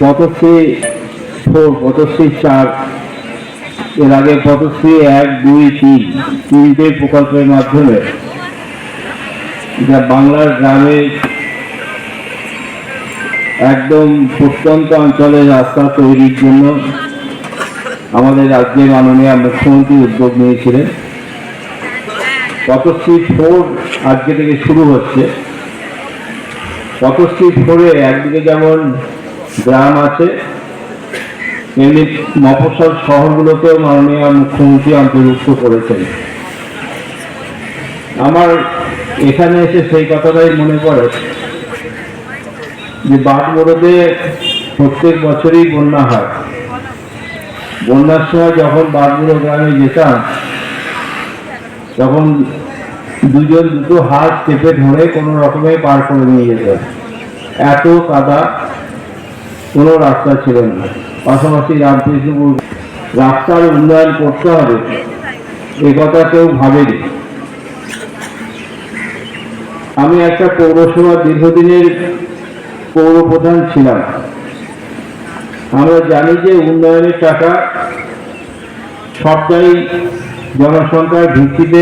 পথশ্রী 4, পথশ্রী 4, এর আগে পথশ্রী 1, 2, 3 তিনটে প্রকল্পের মাধ্যমে যা বাংলার গ্রামে একদম প্রত্যন্ত অঞ্চলের রাস্তা তৈরির জন্য আমাদের রাজ্যের মাননীয় মুখ্যমন্ত্রী উদ্যোগ নিয়েছিলেন। পথশ্রী 4 আজকে থেকে শুরু হচ্ছে। পথশ্রী 4-এ একদিকে যেমন গ্রাম আছে, তেমনি মফস্বল শহরগুলোকেও মাননীয় মুখ্যমন্ত্রী অন্তর্ভুক্ত করেছেন। আমার এখানে এসে সেই কথাটাই মনে পড়ে যে বাগমোড়ে প্রত্যেক বছরই বন্যা হয়। বন্যার সময় যখন বাগমোড় গ্রামে যেতাম তখন দুটো হাত চেপে ধরে কোনো রকমে পার করে নিয়ে যেত। এত কাদা, কোনো রাস্তা ছিল না। পাশাপাশি রামকৃষ্ণপুর রাস্তার উন্নয়ন করতে হবে এ কথা কেউ ভাবেনি। আমি একটা পৌরসভা দীর্ঘদিনের পৌরপ্রধান ছিলাম। আমরা জানি যে উন্নয়নের টাকা সবটাই জনসংখ্যার ভিত্তিতে